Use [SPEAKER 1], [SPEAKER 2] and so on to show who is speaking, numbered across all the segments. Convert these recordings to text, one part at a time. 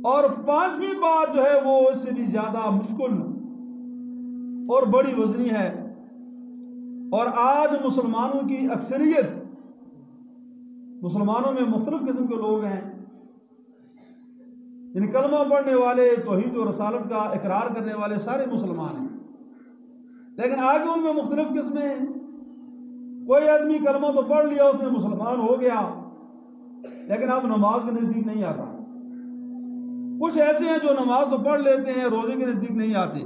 [SPEAKER 1] اور پانچویں بات جو ہے وہ اس سے بھی زیادہ مشکل اور بڑی وزنی ہے، اور آج مسلمانوں کی اکثریت، مسلمانوں میں مختلف قسم کے لوگ ہیں، یعنی کلمہ پڑھنے والے، توحید و رسالت کا اقرار کرنے والے سارے مسلمان ہیں، لیکن آگے ان میں مختلف قسمیں ہیں۔ کوئی آدمی کلمہ تو پڑھ لیا، اس نے مسلمان ہو گیا، لیکن اب نماز کے نزدیک نہیں آتا۔ کچھ ایسے ہیں جو نماز تو پڑھ لیتے ہیں، روزے کے نزدیک نہیں آتے۔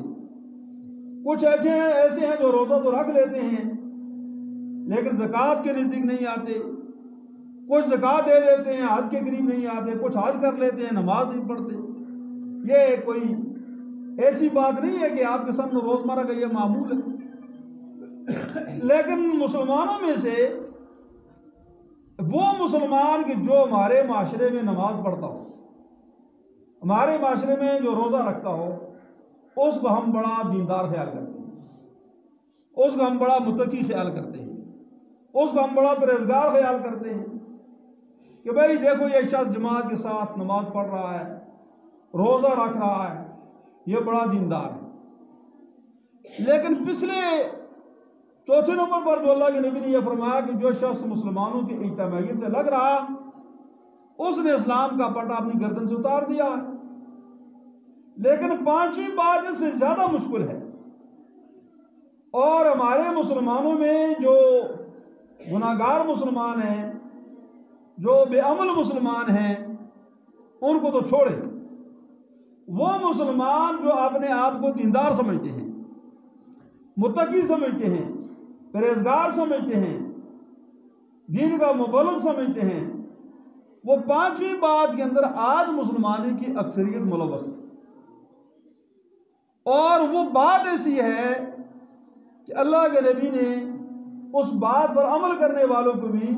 [SPEAKER 1] کچھ ایسے ہیں جو روزہ تو رکھ لیتے ہیں لیکن زکوٰۃ کے نزدیک نہیں آتے۔ کچھ زکوٰۃ دے دیتے ہیں، حج کے قریب نہیں آتے۔ کچھ حج کر لیتے ہیں، نماز نہیں پڑھتے۔ یہ کوئی ایسی بات نہیں ہے کہ آپ کے سامنے روزمرہ کا یہ معمول ہے، لیکن مسلمانوں میں سے وہ مسلمان کہ جو ہمارے معاشرے میں نماز پڑھتا ہو، ہمارے معاشرے میں جو روزہ رکھتا ہو، اس کو ہم بڑا دیندار خیال کرتے ہیں، اس کو ہم بڑا متقی خیال کرتے ہیں، اس کو ہم بڑا پرہیزگار خیال کرتے ہیں کہ بھائی دیکھو یہ شخص جماعت کے ساتھ نماز پڑھ رہا ہے، روزہ رکھ رہا ہے، یہ بڑا دیندار ہے۔ لیکن پچھلے چوتھے نمبر پر جو اللہ کے نبی نے یہ فرمایا کہ جو شخص مسلمانوں کی اجتماعیت سے لگ رہا، اس نے اسلام کا پٹا اپنی گردن سے اتار دیا ہے۔ لیکن پانچویں بات اس سے زیادہ مشکل ہے، اور ہمارے مسلمانوں میں جو گناہگار مسلمان ہیں، جو بے عمل مسلمان ہیں، ان کو تو چھوڑے، وہ مسلمان جو اپنے آپ کو دیندار سمجھتے ہیں، متقی سمجھتے ہیں، پرہیزگار سمجھتے ہیں، دین کا مبلغ سمجھتے ہیں، وہ پانچویں بات کے اندر آج مسلمانوں کی اکثریت ملوث ہے۔ اور وہ بات ایسی ہے کہ اللہ کے نبی نے اس بات پر عمل کرنے والوں کو بھی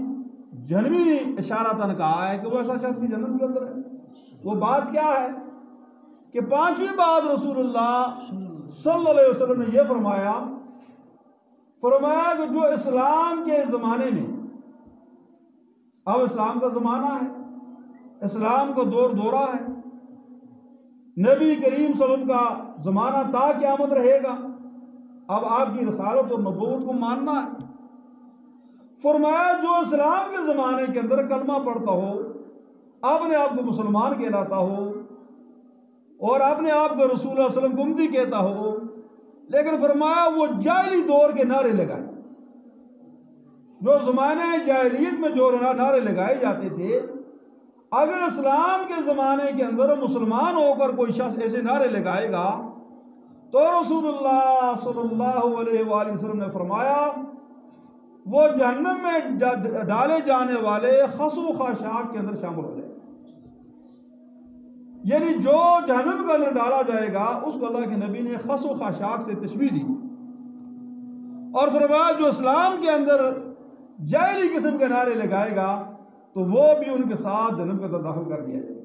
[SPEAKER 1] جہنمی اشارتاً کہا ہے کہ وہ ایسا شخص بھی جہنم کے اندر ہے۔ وہ بات کیا ہے کہ پانچویں بات رسول اللہ صلی اللہ علیہ وسلم نے یہ فرمایا کہ جو اسلام کے زمانے میں، اب اسلام کا زمانہ ہے، اسلام کا دورہ ہے، نبی کریم صلی اللہ علیہ وسلم کا زمانہ تا قیامت رہے گا، اب آپ کی رسالت اور نبوت کو ماننا ہے۔ فرمایا جو اسلام کے زمانے کے اندر کلمہ پڑھتا ہو، اپنے آپ کو مسلمان کہلاتا ہو، اور اپنے آپ کو رسول اللہ علیہ وسلم کو امتی کہتا ہو، لیکن فرمایا وہ جاہلی دور کے نعرے لگائے، جو زمانے جاہلیت میں جو نعرے لگائے جاتے تھے، اگر اسلام کے زمانے کے اندر مسلمان ہو کر کوئی شخص ایسے نعرے لگائے گا تو رسول اللہ صلی اللہ علیہ وآلہ وسلم نے فرمایا وہ جہنم میں ڈالے جانے والے خس و خاشاک کے اندر شامل ہو جائے گا۔ یعنی جو جہنم کے اندر ڈالا جائے گا اس کو اللہ کے نبی نے خس و خاشاک سے تشبیہ دی، اور فرمایا جو اسلام کے اندر جاہلی قسم کے نعرے لگائے گا تو وہ بھی ان کے ساتھ جہنم کے اندر داخل کر دیا جائے گا۔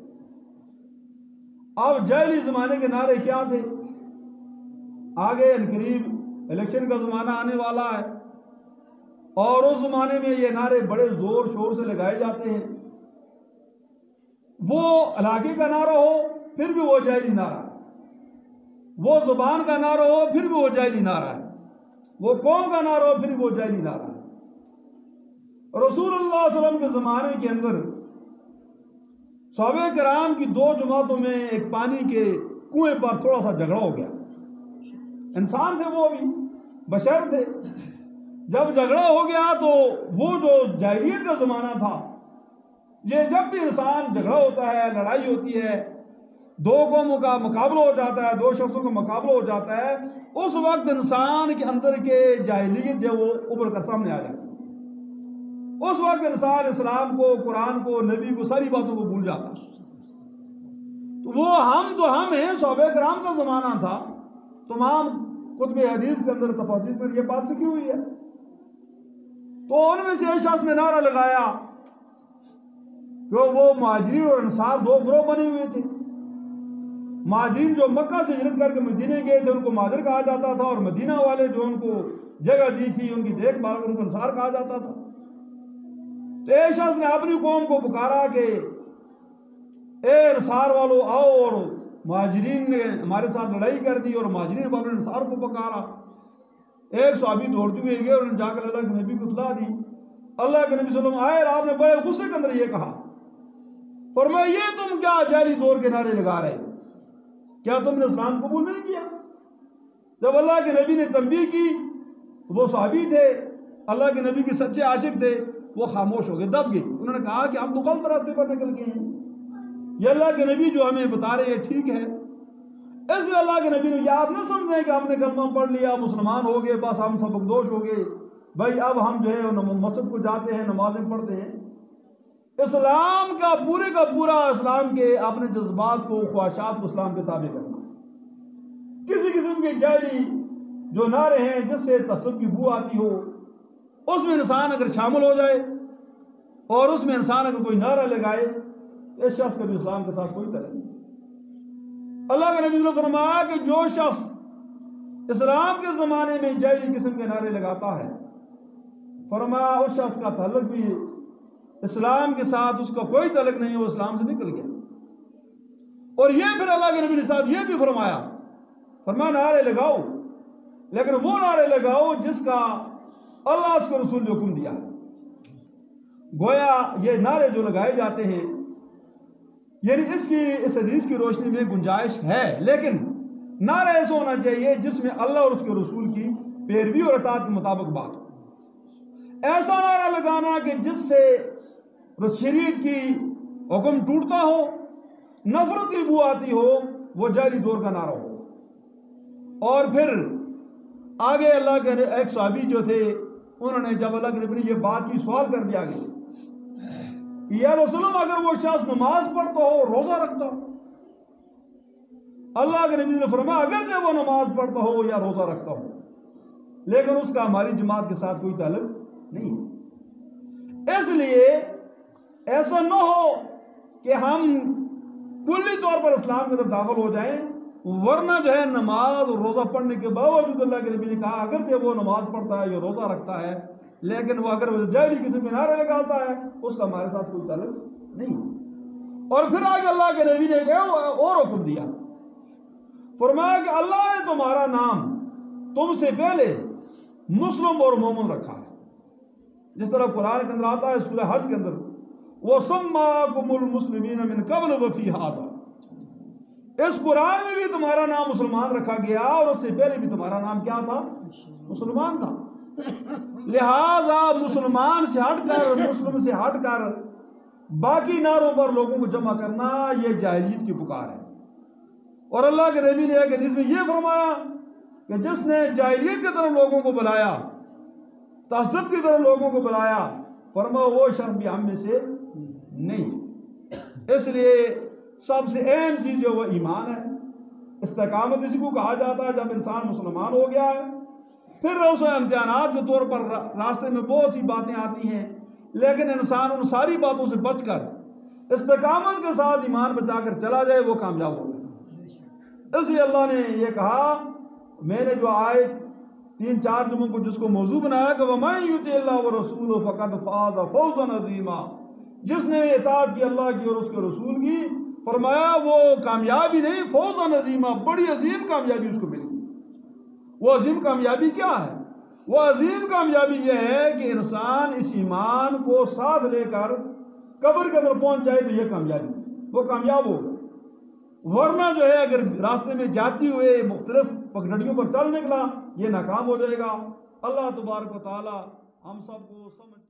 [SPEAKER 1] اب جاہلی زمانے کے نعرے کیا تھے؟ آگے انقریب الیکشن کا زمانہ آنے والا ہے، اور اس زمانے میں یہ نعرے بڑے زور شور سے لگائے جاتے ہیں۔ وہ علاقے کا نعرہ ہو پھر بھی وہ جاہلی نعرہ ہے، وہ زبان کا نعرہ ہو پھر بھی وہ جاہلی نعرہ ہے، وہ قوم کا نعرہ ہو پھر بھی وہ جاہلی نعرہ ہے۔ رسول اللہ صلی اللہ علیہ وسلم کے زمانے کے اندر صحابہ کرام کی دو جماعتوں میں ایک پانی کے کنویں پر تھوڑا سا جھگڑا ہو گیا۔ انسان تھے، وہ بھی بشر تھے۔ جب جھگڑا ہو گیا تو وہ جو جاہلیت کا زمانہ تھا، یہ جب بھی انسان جھگڑا ہوتا ہے، لڑائی ہوتی ہے، دو قوموں کا مقابلہ ہو جاتا ہے، دو شخصوں کا مقابلہ ہو جاتا ہے، اس وقت انسان کے اندر کے جاہلیت جو وہ ابھر کر سامنے آ جاتی ہے۔ اس وقت انسان اسلام کو، قرآن کو، نبی کو، ساری باتوں کو بھول جاتا ہے۔ تو وہ ہم ہیں، صحابہ کرام کا زمانہ تھا، تمام کتب حدیث کے اندر تفاسیر پر یہ بات لکھی ہوئی ہے۔ تو ان میں سے ایک شخص نے نعرہ لگایا کہ وہ مہاجرین اور انصار دو گروہ بنے ہوئے تھے۔ مہاجرین جو مکہ سے ہجرت کر کے مدینے گئے تھے ان کو مہاجر کہا جاتا تھا، اور مدینہ والے جو ان کو جگہ دی تھی، ان کی دیکھ بھال ان کو انصار کہا جاتا تھا۔ تو ایک شخص نے اپنی قوم کو پکارا کہ اے انصار والو آؤ، اور مہاجرین نے ہمارے ساتھ لڑائی کر دی اور مہاجرین والوں نے انصار کو پکارا۔ ایک صحابی دوڑتے ہوئے گئے اور انہوں نے جا کر اللہ کے نبی کو اطلاع دی۔ اللہ کے نبی صلی اللہ علیہ وسلم آئے اور آپ نے بڑے غصے کے اندر یہ کہا، فرمایا یہ تم کیا جعلی دور کے نعرے لگا رہے، کیا تم نے اسلام قبول نہیں کیا؟ جب اللہ کے نبی نے تنبیہ کی تو وہ صحابی تھے، اللہ کے نبی کے سچے عاشق تھے، وہ خاموش ہو گئے، دب گئے۔ انہوں نے کہا کہ ہم تو غلط راستے پر نکل گئے ہیں، یہ اللہ کے نبی جو ہمیں بتا رہے ہیں ٹھیک ہے۔ اس لیے اللہ کے نبی نے یاد نہ سمجھیں کہ ہم نے کلمہ پڑھ لیا، مسلمان ہو گئے، بس ہم سبق دوش ہو گئے، بھائی اب ہم جو ہے مسجد کو جاتے ہیں، نمازیں پڑھتے ہیں۔ اسلام کا پورا اسلام کے اپنے جذبات کو، خواہشات کو اسلام کے تابع کرنا۔ کسی قسم کے جعلی جو نعرے ہیں جس سے تعصب کی بو آتی ہو، اس میں انسان اگر شامل ہو جائے اور اس میں انسان اگر کوئی نعرہ لگائے، اس شخص کا بھی اسلام کے ساتھ کوئی تعلق نہیں۔ اللہ کے نبی نے فرمایا کہ جو شخص اسلام کے زمانے میں جعلی قسم کے نعرے لگاتا ہے، فرمایا اس شخص کا تعلق بھی اسلام کے ساتھ اس کا کوئی تعلق نہیں، وہ اسلام سے نکل گیا۔ اور یہ پھر اللہ کے نبی نے ساتھ یہ بھی فرمایا نعرے لگاؤ، لیکن وہ نعرے لگاؤ جس کا اللہ اس کو رسول نے حکم دیا۔ گویا یہ نعرے جو لگائے جاتے ہیں، یعنی اس حدیث کی روشنی میں گنجائش ہے، لیکن نعرہ ایسا ہونا چاہیے جس میں اللہ اور اس کے رسول کی پیروی اور اطاعت کے مطابق بات ہو۔ ایسا نعرہ لگانا کہ جس سے شریعت کی حکم ٹوٹتا ہو، نفرت کی بو آتی ہو، وہ جعلی دور کا نعرہ ہو۔ اور پھر آگے اللہ کے ایک صحابی جو تھے، انہوں نے جب اللہ کے نبی نے یہ بات کی، سوال کر دیا کہ یا رسول اللہ اگر وہ شخص نماز پڑھتا ہو، روزہ رکھتا ہو؟ اللہ کے نبی نے فرمایا اگر وہ نماز پڑھتا ہو یا روزہ رکھتا ہو، لیکن اس کا ہماری جماعت کے ساتھ کوئی تعلق نہیں ہے۔ اس لیے ایسا نہ ہو کہ ہم کلی طور پر اسلام کے اندر داخل ہو جائیں، ورنہ جو ہے نماز اور روزہ پڑھنے کے باوجود اللہ کے نبی نے کہا اگر وہ نماز پڑھتا ہے یا روزہ رکھتا ہے، لیکن وہ اگر جعلی قسم کے نعرے لگاتا ہے، اس کا ہمارے ساتھ کوئی تعلق نہیں۔ اور پھر آگے اللہ کے نبی نے اور حکم دیا، فرمایا کہ اللہ نے تمہارا نام تم سے پہلے مسلم اور مومن رکھا ہے، جس طرح قرآن کے اندر آتا ہے سورہ حج کے اندر وَسَمَّاكُمُ الْمُسْلِمِينَ مِنْ قَبْلُ وَفِي هَذَا، اس قرآن میں بھی تمہارا نام مسلمان رکھا گیا اور اس سے پہلے بھی تمہارا نام کیا تھا؟ مسلمان تھا۔ لہذا مسلمان سے ہٹ کر، مسلم سے ہٹ کر باقی نعروں پر لوگوں کو جمع کرنا، یہ جاہلیت کی پکار ہے۔ اور اللہ کے نبی نے ایک حدیث میں یہ فرمایا کہ جس نے جاہلیت کی طرف لوگوں کو بلایا، تعصب کی طرف لوگوں کو بلایا، فرمایا وہ شخص بھی ہم میں سے نہیں۔ اس لیے سب سے اہم چیز جو وہ ایمان ہے، استقامت اسی کو کہا جاتا ہے۔ جب انسان مسلمان ہو گیا ہے، پھر اسے امتحانات کے طور پر راستے میں بہت سی باتیں آتی ہیں، لیکن انسان ان ساری باتوں سے بچ کر استقامت کے ساتھ ایمان بچا کر چلا جائے، وہ کامیاب ہوگا۔ اس لیے اللہ نے یہ کہا، میں نے جو آیت 3-4 جمعوں کو جس کو موضوع بنایا کہ وَمَن يُطِعِ اللَّهَ وَرَسُولَهُ فَقَدْ فَازَ فَوْزًا عَظِيمًا، جس نے اطاعت کی اللہ کی اور اس کے رسول کی، فرمایا وہ کامیابی نہیں، فوزًا عظیما، بڑی عظیم کامیابی اس کو ملے گی۔ وہ عظیم کامیابی کیا ہے؟ وہ عظیم کامیابی یہ ہے کہ انسان اس ایمان کو ساتھ لے کر قبر کے اندر پہنچ جائے تو یہ کامیابی، وہ کامیاب ہوگا۔ ورنہ جو ہے اگر راستے میں جاتی ہوئے مختلف پگڈنڈیوں پر چل نکلا، یہ ناکام ہو جائے گا۔ اللہ تبارک و تعالی ہم سب کو سمجھ